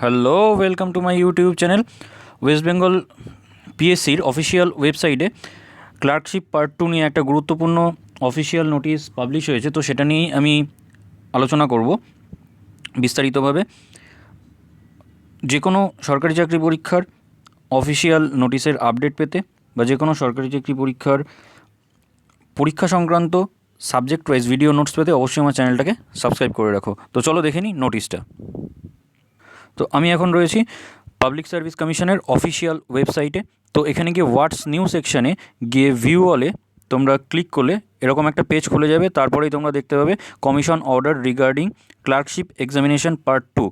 Hello, welcome to my YouTube channel. West Bengal পিএসসির official ওয়েবসাইটে clerkship part 2 নিয়ে একটা গুরুত্বপূর্ণ অফিসিয়াল নোটিশ পাবলিশ হয়েছে, তো সেটা নিয়েই আমি আলোচনা করব বিস্তারিতভাবে। যে কোনো সরকারি চাকরি পরীক্ষার অফিসিয়াল নোটিশের আপডেট পেতে বা যে কোনো সরকারি চাকরি পরীক্ষার পরীক্ষা সংক্রান্ত সাবজেক্ট ওয়াইজ ভিডিও নোটস পেতে অবশ্যই আমার চ্যানেলটাকে সাবস্ক্রাইব করে রাখো। তো চলো দেখে নিই নোটিশটা। তো আমি এখন রয়েছি পাবলিক সার্ভিস কমিশনের অফিসিয়াল ওয়েবসাইটে। তো এখানে গিয়ে হোয়াটস নিউ সেকশানে গিয়ে ভিউ অলে তোমরা ক্লিক করলে এরকম একটা পেজ খুলে যাবে। তারপরেই তোমরা দেখতে পাবে commission order regarding clerkship examination part 2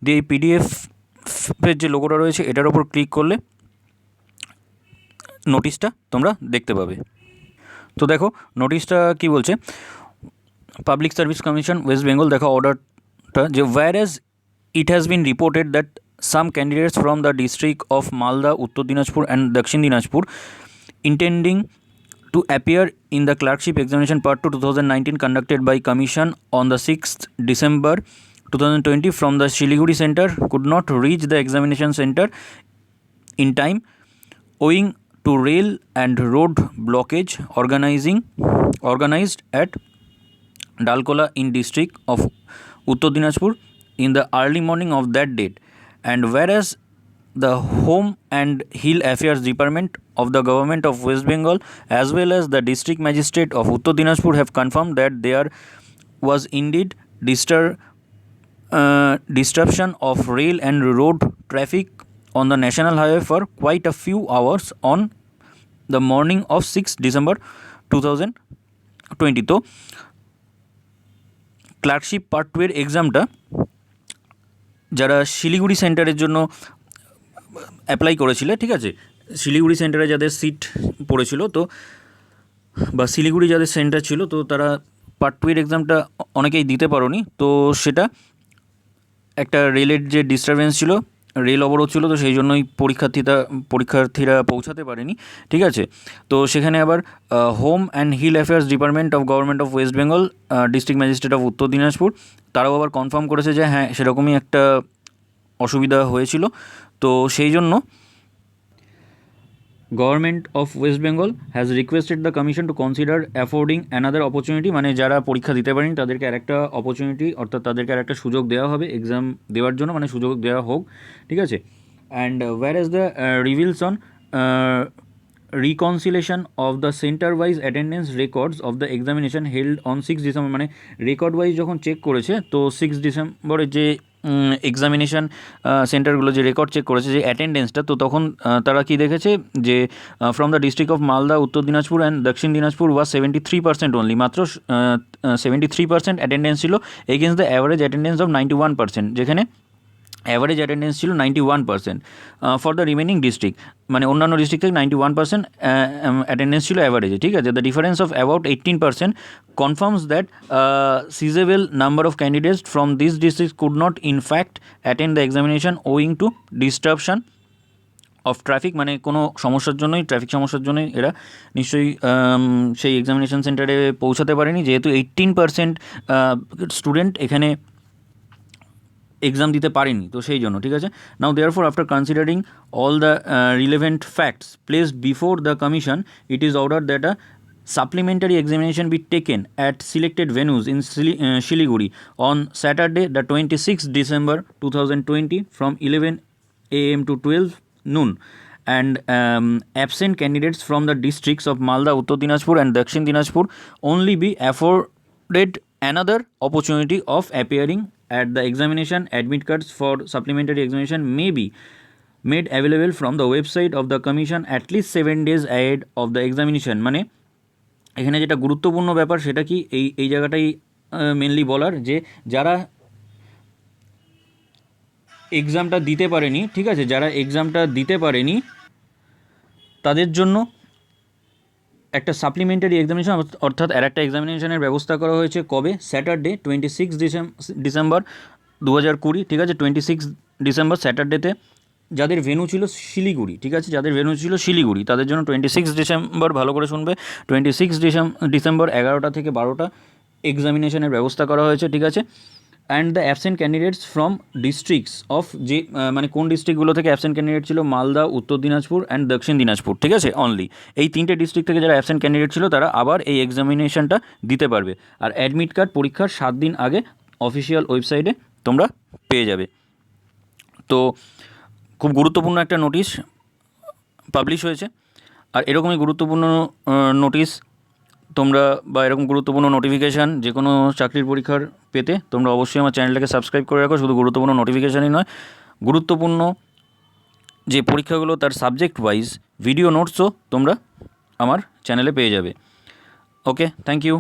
দিয়ে এই পিডিএফের যে লোগোটা রয়েছে এটার ওপর ক্লিক করলে নোটিশটা তোমরা দেখতে পাবে। তো দেখো নোটিশটা কি বলছে। Public service commission West Bengal, দেখো অর্ডারটা, যে whereas it has been reported that some candidates from the district of Malda, Uttar Dinajpur and Dakshin Dinajpur intending to appear in the clerkship examination part 2 2019 conducted by commission on the 6th December 2020 from the Shiliguri center could not reach the examination center in time owing to rail and road blockage organized at Dalkola in district of Uttar Dinajpur in the early morning of that date, and whereas the Home and Hill Affairs Department of the Government of West Bengal as well as the District Magistrate of Uttar Dinajpur have confirmed that there was indeed disruption of rail and road traffic on the national highway for quite a few hours on the morning of 6 December 2020. তো clerkship part 2 এর এক্সামটা যারা শিলিগুড়ি সেন্টারের জন্য apply করেছিল, ঠিক আছে, শিলিগুড়ি সেন্টারে যাদের সিট পড়েছিল, তো বা শিলিগুড়ি যাদের সেন্টার ছিল, তো তারা পার্ট 2 এর এক্সামটা অনেকেই দিতে পারোনি। তো সেটা একটা রেলের যে ডিস্টারবেন্স ছিল, রেল অবরোধ ছিল, তো সেই জন্যই পরীক্ষার্থীরা পৌঁছাতে পারেনি, ঠিক আছে। তো সেখানে আবার home and hill affairs department of government of West Bengal, district magistrate of Uttar Dinajpur, তারাও আবার কনফার্ম করেছে যে হ্যাঁ সেরকমই একটা অসুবিধা হয়েছিল। তো সেই জন্য government of West Bengal has requested the commission to consider affording another opportunity, মানে যারা পরীক্ষা দিতে পারেনি তাদেরকে আরেকটা অপরচুনিটি, অর্থাৎ তাদেরকে আরেকটা সুযোগ দেওয়া হবে এক্সাম দেওয়ার জন্য, মানে সুযোগ দেওয়া হোক, ঠিক আছে। And whereas the reveals on reconciliation of the center wise attendance records of the examination held on 6 December, মানে রেকর্ড ওয়াইজ যখন চেক করেছে, তো 6 ডিসেম্বরে যে এক্সামিনেশান সেন্টারগুলো যে রেকর্ড চেক করেছে যে অ্যাটেন্ডেন্সটা, তো তখন তারা কি দেখেছে যে from the district of Malda, উত্তর দিনাজপুর অ্যান্ড দক্ষিণ দিনাজপুর ওয়াজ 73% অনলি, মাত্র 73% অ্যাটেন্ডেন্স ছিল against the average attendance of 91%, যেখানে অ্যাভারেজ অ্যাটেন্ডেন্স ছিল 91% ফর দ্য রিমেনিং ডিস্ট্রিক্ট, মানে অন্যান্য ডিস্ট্রিক্ট থেকে 91% অ্যাটেন্ডেন্স ছিল অ্যাভারেজে, ঠিক আছে। The difference of about 18% confirms that sizeable number of candidates from this district could not in fact attend the examination owing to disruption of traffic, মানে কোনো সমস্যার জন্যই, ট্রাফিক সমস্যার জন্যই এরা নিশ্চয়ই সেই এক্সামিনেশন সেন্টারে পৌঁছাতে পারেনি, যেহেতু 18% স্টুডেন্ট এখানে এক্সাম দিতে পারেনি, তো সেই জন্য, ঠিক আছে। Now therefore after considering all the relevant facts placed before the commission, it is order that a supplementary examination be taken at selected venues in Shiliguri on Saturday the 26th December 2020 from 11 a.m. to 12 noon, and absent candidates from the districts of Malda, Uttar Dinajpur and Dakshin Dinajpur only be afforded another opportunity of appearing at the examination. Admit cards for supplementary examination may be made available from the website of the commission at least 7 days ahead of the examination, মানে এখানে যেটা গুরুত্বপূর্ণ ব্যাপার সেটা কি এই জায়গাটাই mainly বলার, যে যারা এক্সামটা দিতে পারেনি, ঠিক আছে, যারা এক্সামটা দিতে পারেনি তাদের জন্য একটা সাপ্লিমেন্টারি এক্সামিনেশন, অর্থাৎ আর একটা এক্সামিনেশনের ব্যবস্থা করা হয়েছে। কবে? স্যাটারডে 26 ডিসেম্বর 2020, ঠিক আছে, 26 ডিসেম্বর স্যাটারডেতে যাদের ভেন্যু ছিল শিলিগুড়ি, ঠিক আছে, যাদের ভেন্যু ছিল শিলিগুড়ি তাদের জন্য 26 ডিসেম্বর, ভালো করে শুনবে, 26 ডিসেম্বর 11টা থেকে 12টা এক্সামিনেশনের ব্যবস্থা করা হয়েছে, ঠিক আছে। And the absent candidates from districts of যে মানে কোন ডিস্ট্রিক্টগুলো থেকে অ্যাবসেন্ট ক্যান্ডিডেট ছিল, মালদা, উত্তর দিনাজপুর অ্যান্ড দক্ষিণ দিনাজপুর, ঠিক আছে, অনলি এই 3টে ডিস্ট্রিক্ট থেকে যারা অ্যাবসেন্ট ক্যান্ডিডেট ছিল তারা আবার এই এক্সামিনেশনটা দিতে পারবে। আর অ্যাডমিট কার্ড পরীক্ষার 7 দিন আগে অফিসিয়াল ওয়েবসাইটে তোমরা পেয়ে যাবে। তো খুব গুরুত্বপূর্ণ একটা নোটিশ পাবলিশ হয়েছে। আর এরকমই গুরুত্বপূর্ণ নোটিশ তোমরা বা এরকম গুরুত্বপূর্ণ নোটিফিকেশান যে কোনো চাকরির পরীক্ষার পেতে তোমরা অবশ্যই আমার চ্যানেলটাকে সাবস্ক্রাইব করে রাখো। শুধু গুরুত্বপূর্ণ নোটিফিকেশানই নয়, গুরুত্বপূর্ণ যে পরীক্ষাগুলো তার সাবজেক্ট ওয়াইজ ভিডিও নোটসও তোমরা আমার চ্যানেলে পেয়ে যাবে। ওকে, থ্যাংক ইউ।